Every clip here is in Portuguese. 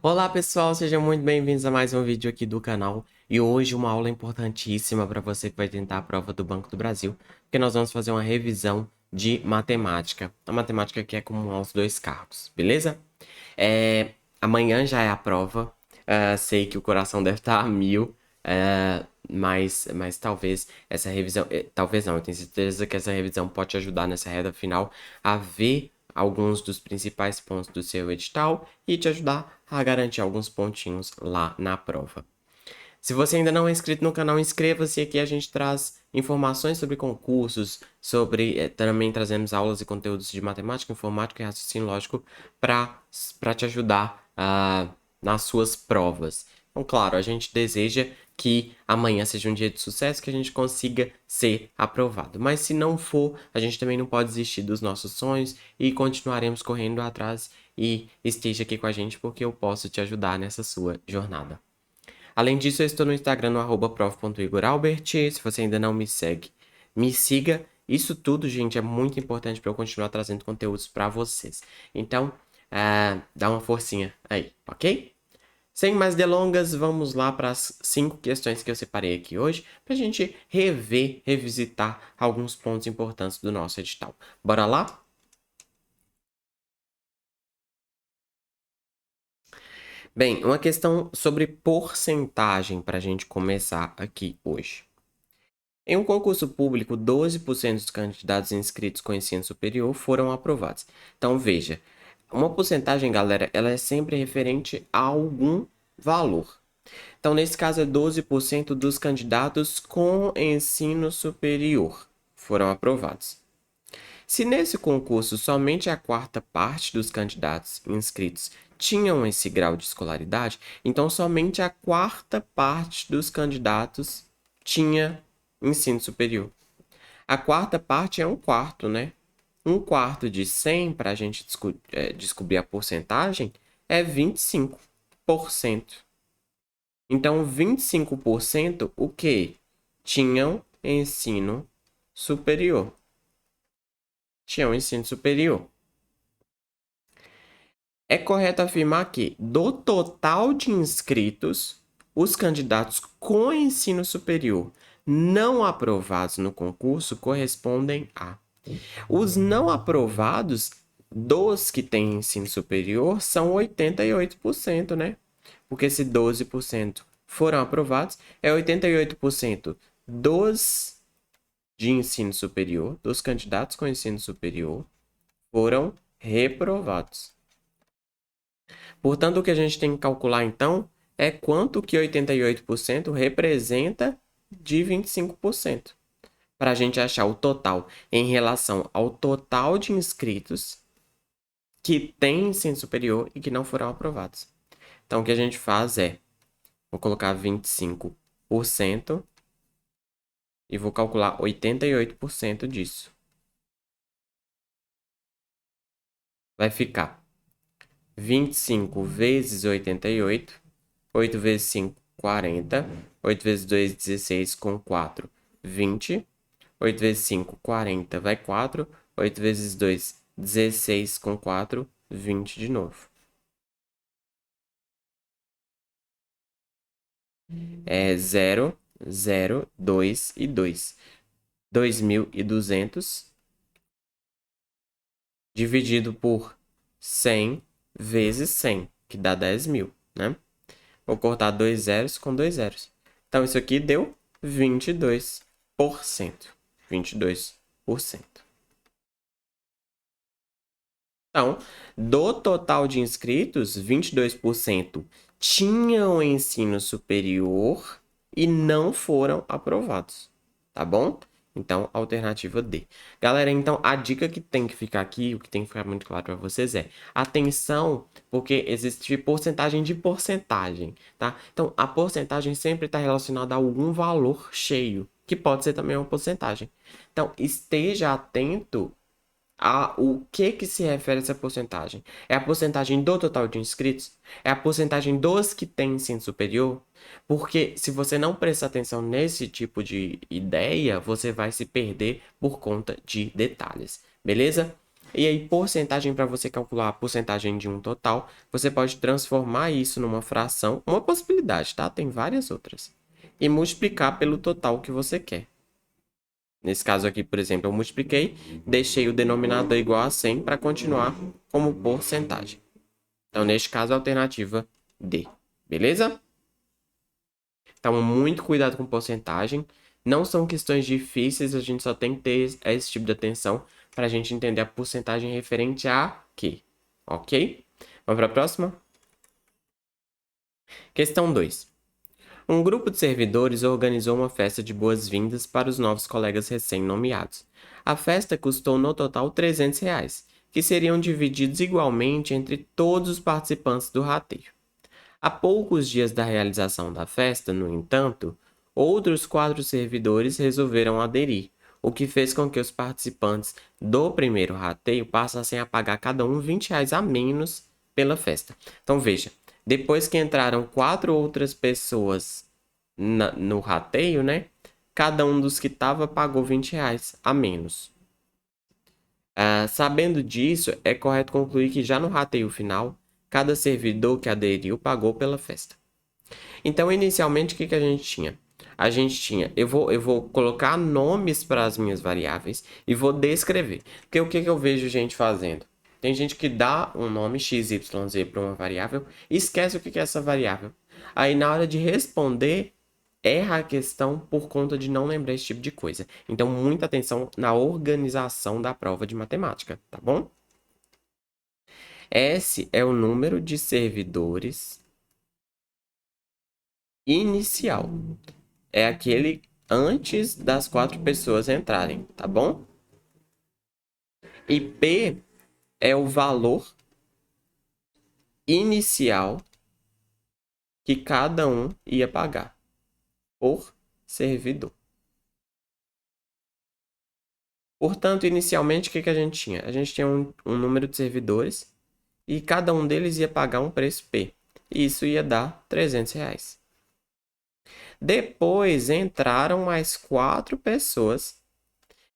Olá pessoal, sejam muito bem-vindos a mais um vídeo aqui do canal. E hoje uma aula importantíssima para você que vai tentar a prova do Banco do Brasil, porque nós vamos fazer uma revisão de matemática. A matemática que é comum aos dois cargos, beleza? Amanhã já é a prova. Sei que o coração deve estar a mil, mas talvez essa revisão... talvez não, eu tenho certeza que essa revisão pode te ajudar nessa reta final a ver alguns dos principais pontos do seu edital e te ajudar a garantir alguns pontinhos lá na prova. Se você ainda não é inscrito no canal, inscreva-se. Aqui a gente traz informações sobre concursos, também trazemos aulas e conteúdos de matemática, informática e raciocínio lógico para te ajudar nas suas provas. Então, claro, a gente deseja que amanhã seja um dia de sucesso, que a gente consiga ser aprovado. Mas se não for, a gente também não pode desistir dos nossos sonhos e continuaremos correndo atrás e esteja aqui com a gente porque eu posso te ajudar nessa sua jornada. Além disso, eu estou no Instagram no @prof.igoralbert. Se você ainda não me segue, me siga. Isso tudo, gente, é muito importante para eu continuar trazendo conteúdos para vocês. Então, dá uma forcinha aí, ok? Sem mais delongas, vamos lá para as 5 questões que eu separei aqui hoje, para a gente revisitar alguns pontos importantes do nosso edital. Bora lá? Bem, uma questão sobre porcentagem para a gente começar aqui hoje. Em um concurso público, 12% dos candidatos inscritos com ensino superior foram aprovados. Então, veja, uma porcentagem, galera, ela é sempre referente a algum valor. Então, nesse caso, é 12% dos candidatos com ensino superior foram aprovados. Se nesse concurso somente a quarta parte dos candidatos inscritos tinham esse grau de escolaridade, então somente a quarta parte dos candidatos tinha ensino superior. A quarta parte é um quarto, né? Um quarto de 100, para a gente descobrir a porcentagem, é 25%. Então, 25% o quê? Tinham ensino superior. Tinham ensino superior. É correto afirmar que, do total de inscritos, os candidatos com ensino superior não aprovados no concurso correspondem a. Os não aprovados dos que têm ensino superior são 88%, né? Porque se 12% foram aprovados, é 88% dos de ensino superior, dos candidatos com ensino superior, foram reprovados. Portanto, o que a gente tem que calcular, então, é quanto que 88% representa de 25%. Para a gente achar o total em relação ao total de inscritos que têm ensino superior e que não foram aprovados. Então, o que a gente faz é, vou colocar 25% e vou calcular 88% disso. Vai ficar 25 vezes 88, 8 vezes 5, 40, 8 vezes 2, 16, com 4, 20, 8 vezes 5, 40, vai 4, 8 vezes 2, 16, com 4, 20 de novo. É 0, 0, 2 e 2. 2.200 dividido por 100 vezes 100, que dá 10.000, né? Vou cortar 2 zeros com 2 zeros. Então, isso aqui deu 22%. 22%. Então, do total de inscritos, 22% tinham ensino superior e não foram aprovados, tá bom? Então, alternativa D. Galera, então a dica que tem que ficar aqui, o que tem que ficar muito claro para vocês é: atenção, porque existe porcentagem de porcentagem, tá? Então, a porcentagem sempre está relacionada a algum valor cheio, que pode ser também uma porcentagem. Então, esteja atento o que se refere a essa porcentagem? É a porcentagem do total de inscritos? É a porcentagem dos que têm ensino superior? Porque se você não prestar atenção nesse tipo de ideia, você vai se perder por conta de detalhes, beleza? E aí, porcentagem, para você calcular a porcentagem de um total, você pode transformar isso numa fração, uma possibilidade, tá? Tem várias outras. E multiplicar pelo total que você quer. Nesse caso aqui, por exemplo, eu multipliquei, deixei o denominador igual a 100 para continuar como porcentagem. Então, neste caso, a alternativa D. Beleza? Então, muito cuidado com porcentagem. Não são questões difíceis, a gente só tem que ter esse tipo de atenção para a gente entender a porcentagem referente a quê? Ok? Vamos para a próxima? Questão 2. Um grupo de servidores organizou uma festa de boas-vindas para os novos colegas recém-nomeados. A festa custou no total R$ 300, que seriam divididos igualmente entre todos os participantes do rateio. Há poucos dias da realização da festa, no entanto, outros 4 servidores resolveram aderir, o que fez com que os participantes do primeiro rateio passassem a pagar cada um R$ 20 a menos pela festa. Então veja, depois que entraram 4 outras pessoas no rateio, né? Cada um dos que estava pagou R$ 20 a menos. Sabendo disso, é correto concluir que já no rateio final, cada servidor que aderiu pagou pela festa. Então, inicialmente, o que a gente tinha? A gente tinha, eu vou colocar nomes para as minhas variáveis e vou descrever. Porque o que eu vejo gente fazendo? Tem gente que dá um nome x, y, z para uma variável e esquece o que é essa variável. Aí, na hora de responder, erra a questão por conta de não lembrar esse tipo de coisa. Então, muita atenção na organização da prova de matemática, tá bom? S é o número de servidores inicial. É aquele antes das 4 pessoas entrarem, tá bom? E P é o valor inicial que cada um ia pagar por servidor. Portanto, inicialmente, o que a gente tinha? A gente tinha um número de servidores e cada um deles ia pagar um preço P. E isso ia dar R$ 300. Depois entraram mais 4 pessoas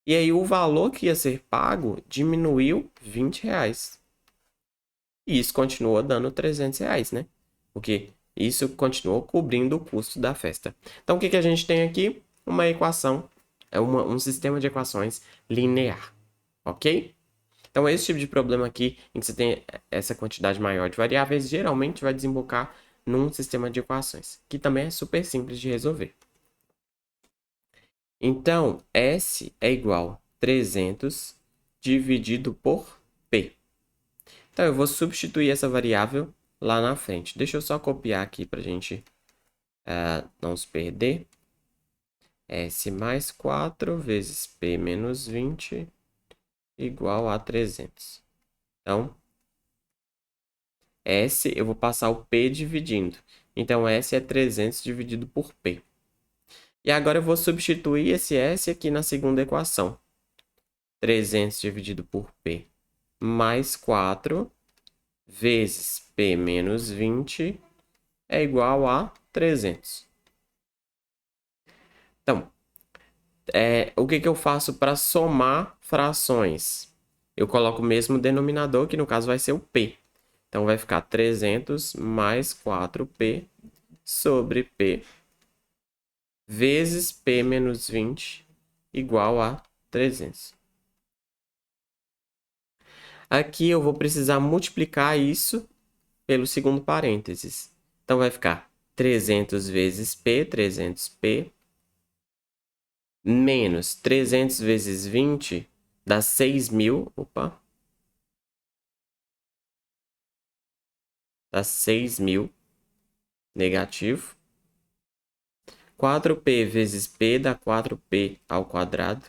e aí o valor que ia ser pago diminuiu R$ 20. E isso continuou dando R$ 300, né? Porque isso continuou cobrindo o custo da festa. Então, o que a gente tem aqui? Uma equação, um sistema de equações linear, ok? Então, esse tipo de problema aqui, em que você tem essa quantidade maior de variáveis, geralmente vai desembocar num sistema de equações, que também é super simples de resolver. Então, S é igual a 300 dividido por P. Então, eu vou substituir essa variável lá na frente. Deixa eu só copiar aqui para a gente não se perder. S mais 4 vezes P menos 20 igual a 300. Então, S, eu vou passar o P dividindo. Então, S é 300 dividido por P. E agora eu vou substituir esse S aqui na segunda equação. 300 dividido por P mais 4 vezes P menos 20 é igual a 300. Então, o que eu faço para somar frações? Eu coloco o mesmo denominador, que no caso vai ser o P. Então, vai ficar 300 mais 4P sobre P vezes P menos 20 igual a 300. Aqui eu vou precisar multiplicar isso pelo segundo parênteses. Então, vai ficar 300 vezes P, 300P, menos 300 vezes 20 dá 6.000. Opa. Dá 6.000. Negativo. 4P vezes P dá 4P ao quadrado.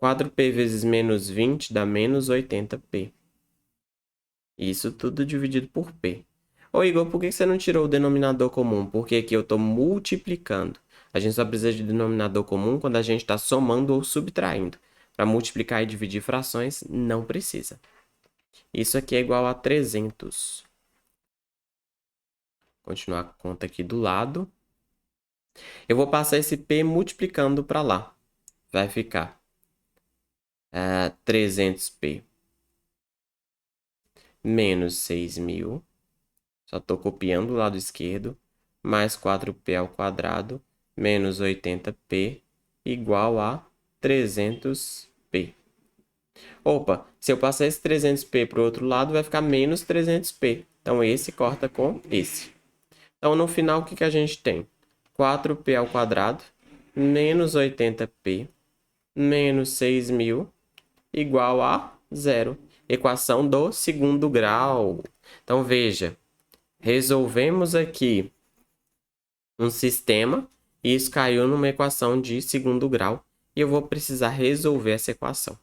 4P vezes menos 20 dá menos 80P. Isso tudo dividido por P. Ô Igor, por que você não tirou o denominador comum? Porque aqui eu estou multiplicando. A gente só precisa de denominador comum quando a gente está somando ou subtraindo. Para multiplicar e dividir frações, não precisa. Isso aqui é igual a 300. Continuar a conta aqui do lado. Eu vou passar esse P multiplicando para lá. Vai ficar 300P menos 6.000. Só estou copiando o lado esquerdo. Mais 4p ao quadrado menos 80p igual a 300p. Opa, se eu passar esse 300p para o outro lado, vai ficar menos 300p. Então, esse corta com esse. Então, no final, o que a gente tem? 4p ao quadrado menos 80p menos 6.000 igual a zero. Equação do segundo grau. Então, veja. Resolvemos aqui um sistema e isso caiu numa equação de segundo grau. E eu vou precisar resolver essa equação.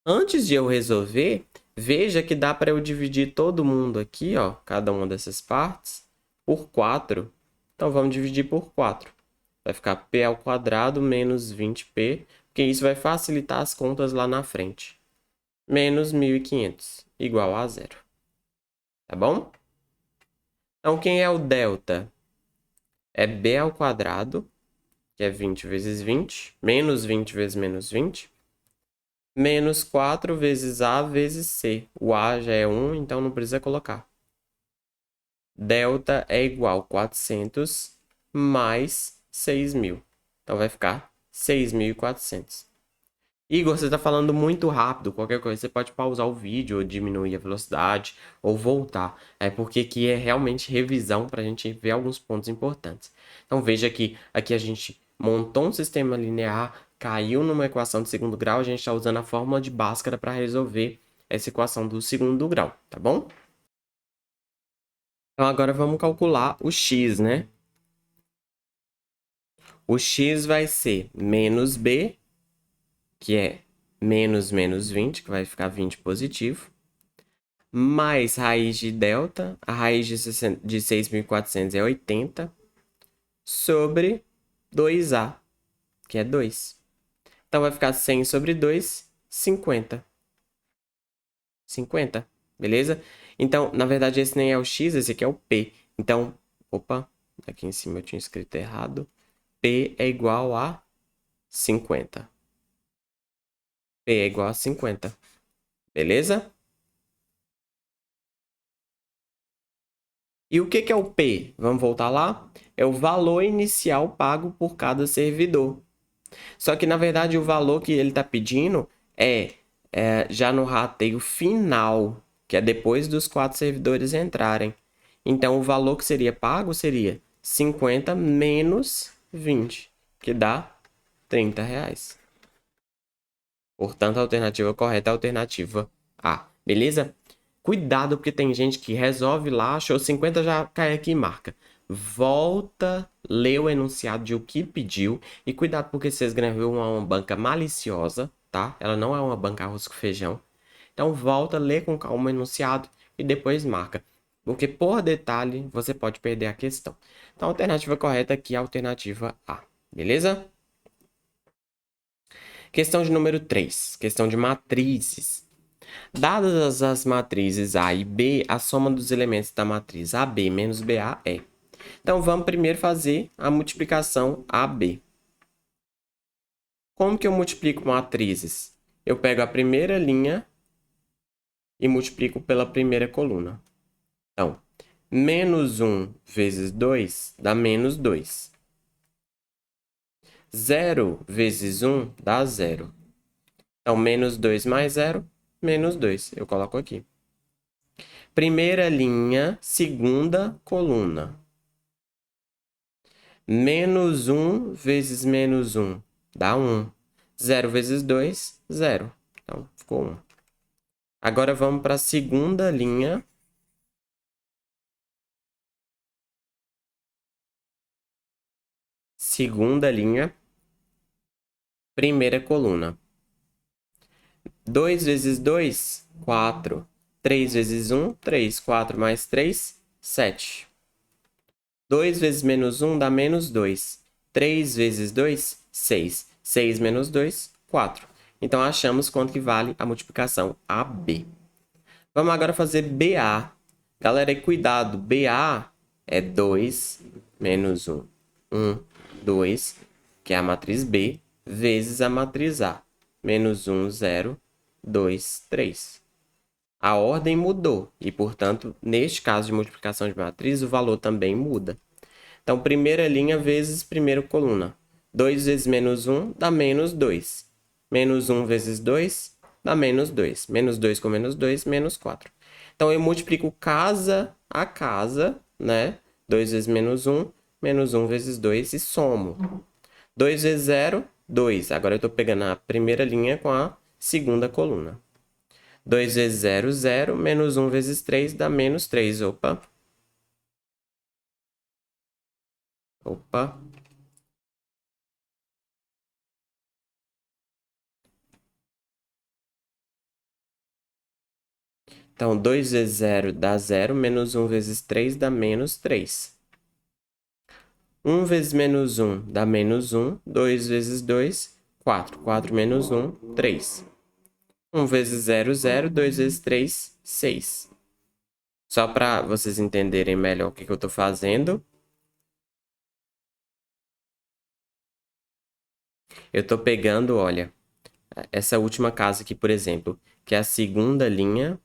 Antes de eu resolver, veja que dá para eu dividir todo mundo aqui, ó, cada uma dessas partes, por 4. Então, vamos dividir por 4. Vai ficar p ao quadrado menos 20p, porque isso vai facilitar as contas lá na frente. Menos 1.500, igual a zero. Tá bom? Então, quem é o delta? É b ao quadrado, que é 20 vezes 20, menos 20 vezes menos 20, menos 4 vezes A vezes C. O A já é 1, então não precisa colocar. Delta é igual a 400 mais 6.000. Então, vai ficar 6.400. Igor, você está falando muito rápido. Qualquer coisa, você pode pausar o vídeo, ou diminuir a velocidade, ou voltar. É porque aqui é realmente revisão para a gente ver alguns pontos importantes. Então, veja que aqui a gente montou um sistema linear, caiu numa equação de segundo grau, a gente está usando a fórmula de Bhaskara para resolver essa equação do segundo grau, tá bom? Então, agora vamos calcular o x, né? O x vai ser menos b, que é menos 20, que vai ficar 20 positivo, mais raiz de delta, a raiz de 6.400 é 80, sobre 2a, que é 2. Então, vai ficar 100 sobre 2, 50. 50, beleza? Então, na verdade, esse nem é o x, esse aqui é o p. Então, opa, aqui em cima eu tinha escrito errado. P é igual a 50. P é igual a 50. Beleza? E o que é o P? Vamos voltar lá? É o valor inicial pago por cada servidor. Só que, na verdade, o valor que ele está pedindo é já no rateio final, que é depois dos 4 servidores entrarem. Então, o valor que seria pago seria 50 menos 20, que dá 30 reais. Portanto, a alternativa correta é a alternativa A. Beleza? Cuidado, porque tem gente que resolve lá, achou 50, já cai aqui e marca. Volta, lê o enunciado de o que pediu. E cuidado, porque vocês ganham uma banca maliciosa, tá? Ela não é uma banca arroz com feijão. Então, volta, lê com calma o enunciado e depois marca. Porque, por detalhe, você pode perder a questão. Então, a alternativa correta aqui é a alternativa A. Beleza? Questão de número 3. Questão de matrizes. Dadas as matrizes A e B, a soma dos elementos da matriz AB menos BA é. Então, vamos primeiro fazer a multiplicação AB. Como que eu multiplico matrizes? Eu pego a primeira linha e multiplico pela primeira coluna. Então, menos 1 vezes 2 dá menos 2. 0 vezes 1 dá 0. Então, menos 2 mais 0, menos 2. Eu coloco aqui. Primeira linha, segunda coluna. Menos 1 vezes menos 1 dá 1. 0 vezes 2, 0. Então, ficou 1. Agora, vamos para a segunda linha. Segunda linha, primeira coluna. 2 vezes 2, 4. 3 vezes 1, 3. 4 mais 3, 7. 2 vezes menos 1 dá menos 2. 3 vezes 2, 6. 6 menos 2, 4. Então, achamos quanto que vale a multiplicação AB. Vamos agora fazer BA. Galera, cuidado. BA é 2 menos 1. 1, 2, que é a matriz B, vezes a matriz A. Menos 1, 0, 2, 3. A ordem mudou e, portanto, neste caso de multiplicação de matriz, o valor também muda. Então, primeira linha vezes primeira coluna. 2 vezes menos 1 dá menos 2. Menos 1 vezes 2 dá menos 2. Menos 2 com menos 2, menos 4. Então, eu multiplico casa a casa, né? 2 vezes menos 1 vezes 2 e somo. 2 vezes 0, 2. Agora eu estou pegando a primeira linha com a segunda coluna. 2 vezes 0, 0. Menos 1 vezes 3 dá menos 3. Opa. Opa. Então, 2 vezes 0 dá 0. Menos 1 vezes 3 dá menos 3. 1 vezes menos 1 dá menos 1. 2 vezes 2, 4. 4 menos 1, 3. 1 vezes 0, 0. 2 vezes 3, 6. Só para vocês entenderem melhor o que eu estou fazendo, eu estou pegando, olha, essa última casa aqui, por exemplo, que é a segunda linha,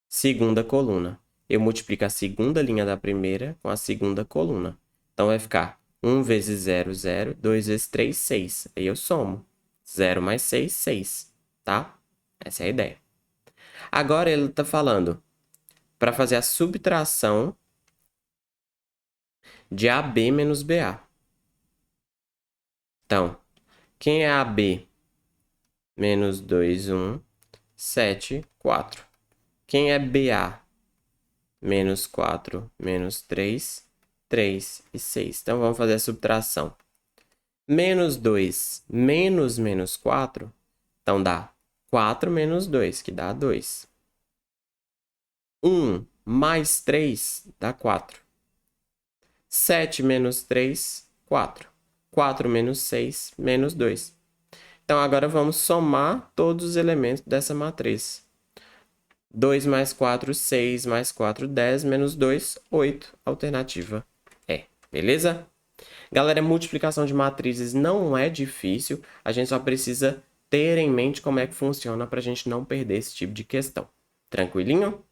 segunda coluna. Eu multiplico a segunda linha da primeira com a segunda coluna. Então, vai ficar 1 vezes 0, 0. 2 vezes 3, 6. Aí eu somo. 0 mais 6, 6. Tá? Essa é a ideia. Agora, ele está falando para fazer a subtração de AB menos BA. Então, quem é AB? Menos 2, 1, 7, 4. Quem é BA? Menos 4, menos 3, 3 e 6. Então, vamos fazer a subtração. Menos 2 menos menos 4, então dá 4 menos 2, que dá 2. 1 mais 3 dá 4. 7 menos 3, 4. 4 menos 6, menos 2. Então, agora vamos somar todos os elementos dessa matriz. 2 mais 4, 6, mais 4, 10, menos 2, 8. Alternativa é. Beleza? Galera, multiplicação de matrizes não é difícil. A gente só precisa ter em mente como é que funciona para a gente não perder esse tipo de questão. Tranquilinho?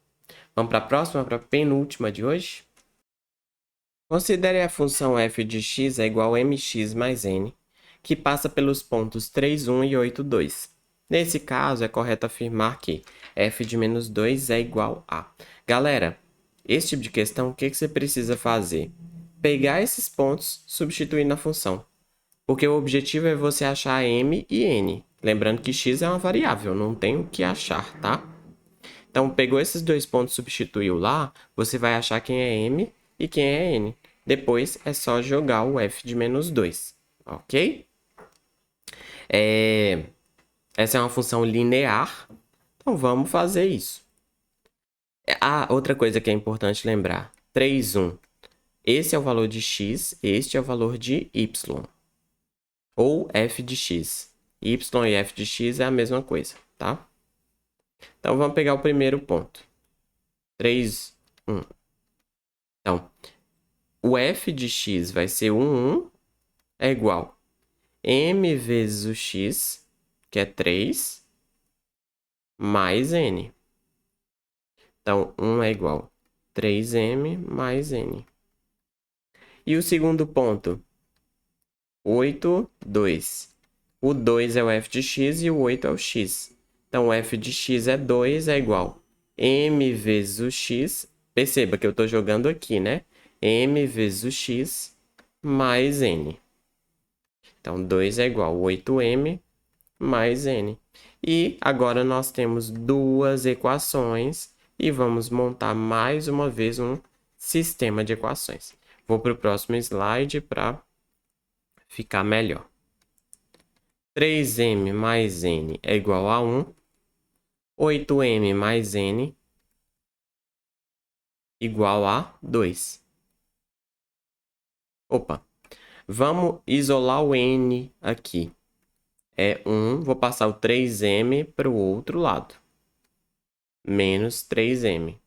Vamos para a próxima, para a penúltima de hoje? Considere a função f de x é igual a mx mais n, que passa pelos pontos 3, 1 e 8, 2. Nesse caso, é correto afirmar que f de menos 2 é igual a... Galera, esse tipo de questão, o que você precisa fazer? Pegar esses pontos, substituir na função. Porque o objetivo é você achar m e n. Lembrando que x é uma variável, não tem o que achar, tá? Então, pegou esses dois pontos, substituiu lá, você vai achar quem é m e quem é n. Depois, é só jogar o f de menos 2, ok? Essa é uma função linear, então vamos fazer isso. Outra coisa que é importante lembrar. 3, 1. Esse é o valor de x, este é o valor de y. Ou f de x. Y e f de x é a mesma coisa, tá? Então, vamos pegar o primeiro ponto. 3, 1. Então, o f de x vai ser 1, 1, é igual m vezes o x, que é 3, mais n. Então, 1 é igual a 3m mais n. E o segundo ponto, 8, 2. O 2 é o f de x e o 8 é o x. Então, o f de x é 2, é igual a m vezes o x. Perceba que eu estou jogando aqui, né? M vezes o x mais n. Então, 2 é igual a 8m mais n. E agora nós temos duas equações e vamos montar mais uma vez um sistema de equações. Vou para o próximo slide para ficar melhor. 3m mais n é igual a 1. 8m mais n igual a 2. Opa, vamos isolar o n aqui. É 1, vou passar o 3m para o outro lado. Menos 3m.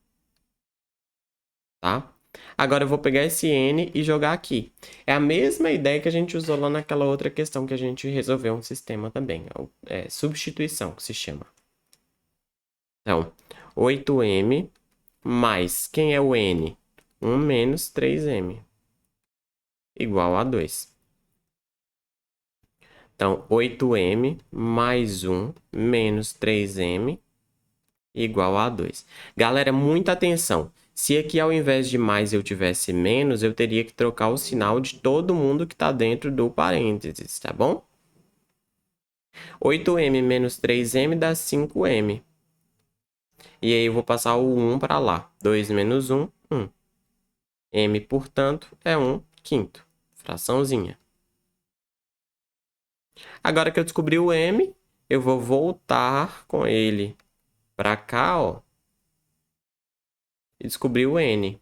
Tá? Agora eu vou pegar esse n e jogar aqui. É a mesma ideia que a gente usou lá naquela outra questão que a gente resolveu um sistema também. É substituição que se chama. Então, 8m mais, quem é o n? 1 menos 3m, igual a 2. Então, 8m mais 1 menos 3m igual a 2. Galera, muita atenção. Se aqui ao invés de mais eu tivesse menos, eu teria que trocar o sinal de todo mundo que está dentro do parênteses, tá bom? 8m menos 3m dá 5m. E aí eu vou passar o 1 para lá. 2 menos 1, 1. M, portanto, é 1/5. Fraçãozinha. Agora que eu descobri o M, eu vou voltar com ele para cá, ó. E descobrir o N.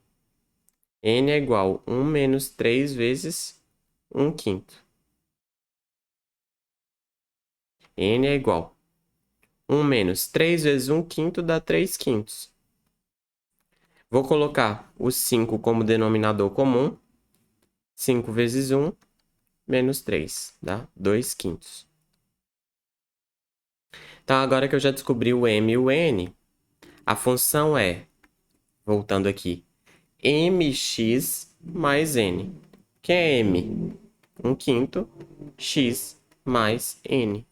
N é igual a 1 menos 3 vezes 1/5. N é igual a 1 menos 3 vezes 1/5 dá 3/5. Vou colocar o 5 como denominador comum. 5 vezes 1 menos 3 dá 2/5. Então, agora que eu já descobri o M e o N, a função é, voltando aqui, mx mais n. Que é m? 1/5 x mais n.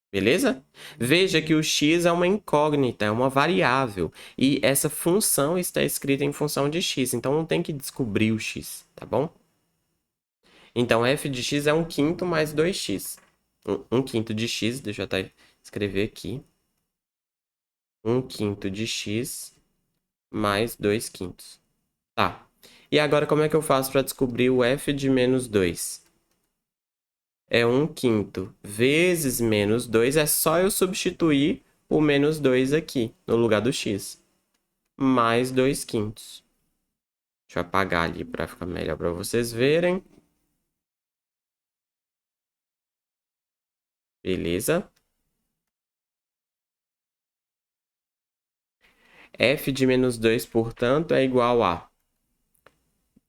Beleza? Veja que o x é uma incógnita, é uma variável. E essa função está escrita em função de x. Então, não tem que descobrir o x, tá bom? Então, f de x é 1/5 mais 2x. 1/5 de x, deixa eu até escrever aqui. 1/5 de x mais 2/5. Tá. E agora, como é que eu faço para descobrir o f de menos 2? É 1/5 vezes menos 2. É só eu substituir o menos 2 aqui, no lugar do x. Mais 2/5. Deixa eu apagar ali para ficar melhor para vocês verem. Beleza? F de menos 2, portanto, é igual a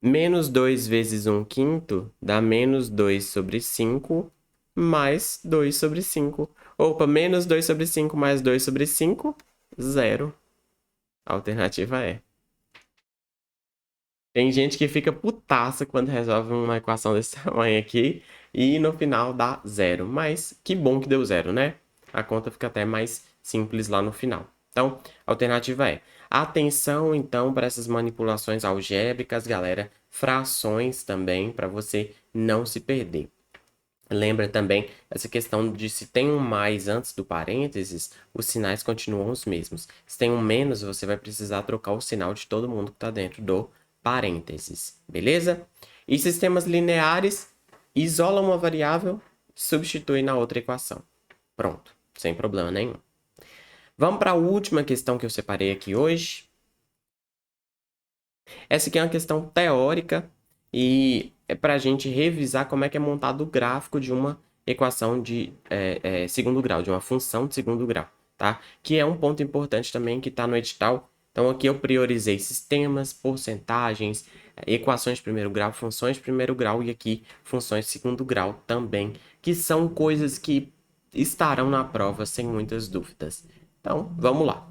menos 2 vezes 1/5 dá menos 2 sobre 5 mais 2 sobre 5. Opa, menos 2 sobre 5 mais 2 sobre 5, 0. A alternativa é. Tem gente que fica putaça quando resolve uma equação desse tamanho aqui e no final dá 0. Mas que bom que deu 0, né? A conta fica até mais simples lá no final. Então, a alternativa é. Atenção, então, para essas manipulações algébricas, galera. Frações também, para você não se perder. Lembra também essa questão de se tem um mais antes do parênteses, os sinais continuam os mesmos. Se tem um menos, você vai precisar trocar o sinal de todo mundo que está dentro do parênteses, beleza? E sistemas lineares, isola uma variável, substitui na outra equação. Pronto, sem problema nenhum. Vamos para a última questão que eu separei aqui hoje. Essa aqui é uma questão teórica e é para a gente revisar como é que é montado o gráfico de uma equação de segundo grau, de uma função de segundo grau, tá? Que é um ponto importante também que está no edital. Então, aqui eu priorizei sistemas, porcentagens, equações de primeiro grau, funções de primeiro grau e aqui funções de segundo grau também, que são coisas que estarão na prova sem muitas dúvidas. Então, vamos lá.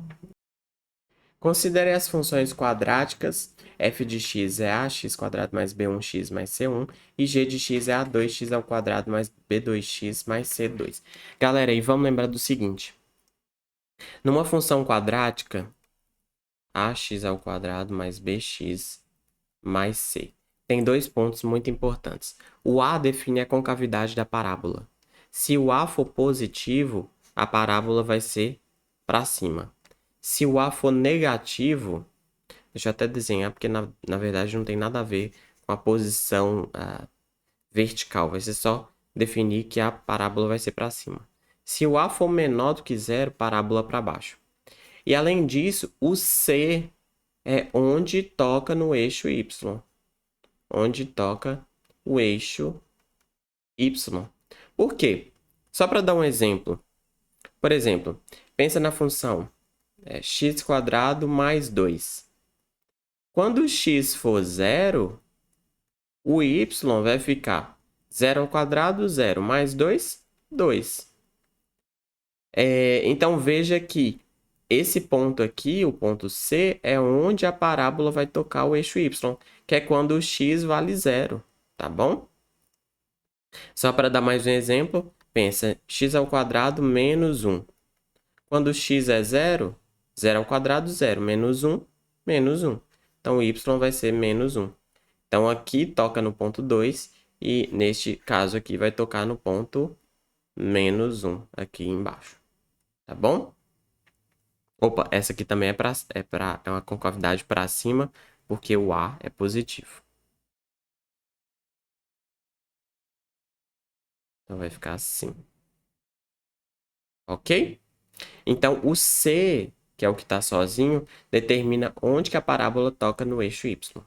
Considere as funções quadráticas. F de x é ax quadrado mais b1x mais c1. E g de x é a2x ao quadrado mais b2x mais c2. Galera, e vamos lembrar do seguinte. Numa função quadrática, ax ao quadrado mais bx mais c. Tem dois pontos muito importantes. O a define a concavidade da parábola. Se o a for positivo, a parábola vai ser para cima. Se o a for negativo, deixa eu até desenhar, porque na verdade não tem nada a ver com a posição vertical. Vai ser só definir que a parábola vai ser para cima. Se o a for menor do que zero, parábola para baixo. E além disso, o c é onde toca no eixo y. Onde toca o eixo y. Por quê? Só para dar um exemplo. Por exemplo, pensa na função x quadrado mais 2. Quando x for zero, o y vai ficar 0 ao quadrado, 0, mais 2, 2. Então, veja que esse ponto aqui, o ponto C, é onde a parábola vai tocar o eixo Y, que é quando o x vale 0, tá bom? Só para dar mais um exemplo, pensa, x ao quadrado menos 1. Quando x é 0, 0 ao quadrado, 0. Menos 1, menos 1. Então, y vai ser menos 1. Então, aqui toca no ponto 2 e, neste caso aqui, vai tocar no ponto menos 1, aqui embaixo. Tá bom? Opa, essa aqui também é uma concavidade para cima, porque o A é positivo. Então, vai ficar assim. Ok? Então, o C, que é o que está sozinho, determina onde que a parábola toca no eixo Y.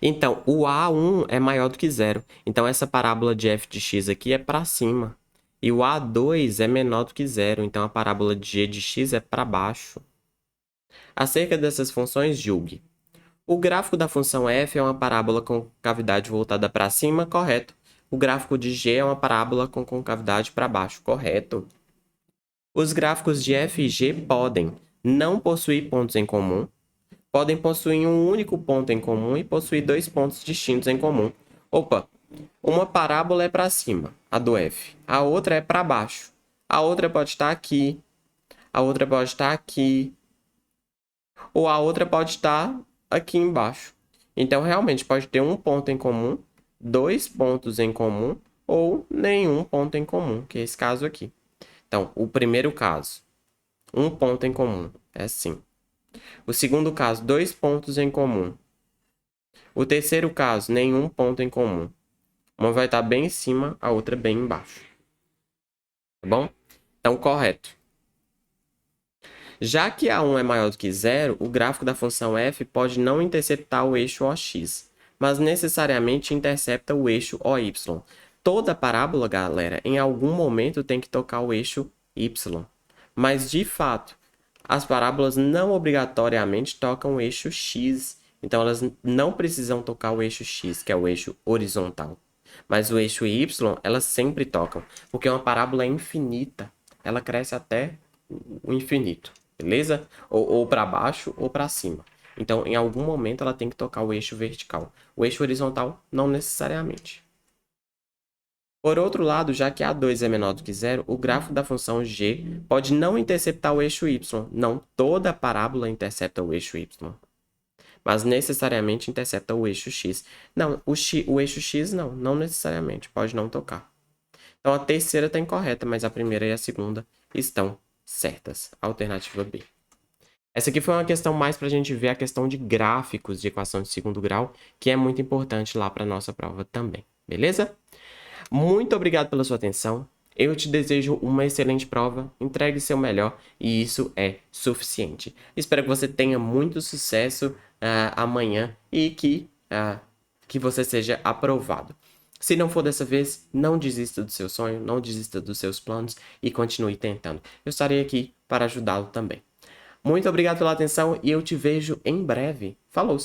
Então, o A1 é maior do que zero. Então, essa parábola de f de x aqui é para cima. E o A2 é menor do que zero. Então, a parábola de g de x é para baixo. Acerca dessas funções, julgue. O gráfico da função f é uma parábola com concavidade voltada para cima, correto. O gráfico de g é uma parábola com concavidade para baixo, correto. Os gráficos de f e g podem não possuir pontos em comum, podem possuir um único ponto em comum e possuir dois pontos distintos em comum. Opa, uma parábola é para cima, a do f. A outra é para baixo. A outra pode estar aqui. A outra pode estar aqui. Ou a outra pode estar aqui embaixo. Então, realmente, pode ter um ponto em comum, dois pontos em comum ou nenhum ponto em comum, que é esse caso aqui. Então, o primeiro caso, um ponto em comum, é assim. O segundo caso, dois pontos em comum. O terceiro caso, nenhum ponto em comum. Uma vai estar bem em cima, a outra bem embaixo. Tá bom? Então, correto. Já que A1 é maior do que zero, o gráfico da função f pode não interceptar o eixo OX, mas necessariamente intercepta o eixo OY. Toda parábola, galera, em algum momento tem que tocar o eixo Y. Mas, de fato, as parábolas não obrigatoriamente tocam o eixo X. Então, elas não precisam tocar o eixo X, que é o eixo horizontal. Mas o eixo Y, elas sempre tocam, porque uma parábola é infinita. Ela cresce até o infinito, beleza? Ou para baixo ou para cima. Então, em algum momento, ela tem que tocar o eixo vertical. O eixo horizontal, não necessariamente. Por outro lado, já que A2 é menor do que zero, o gráfico da função g pode não interceptar o eixo y. Não toda parábola intercepta o eixo y, mas necessariamente intercepta o eixo x. Não, o eixo x não necessariamente, pode não tocar. Então, a terceira está incorreta, mas a primeira e a segunda estão certas. Alternativa B. Essa aqui foi uma questão mais para a gente ver a questão de gráficos de equação de segundo grau, que é muito importante lá para a nossa prova também, beleza? Muito obrigado pela sua atenção. Eu te desejo uma excelente prova, entregue seu melhor e isso é suficiente. Espero que você tenha muito sucesso amanhã e que você seja aprovado. Se não for dessa vez, não desista do seu sonho, não desista dos seus planos e continue tentando. Eu estarei aqui para ajudá-lo também. Muito obrigado pela atenção e eu te vejo em breve. Falou!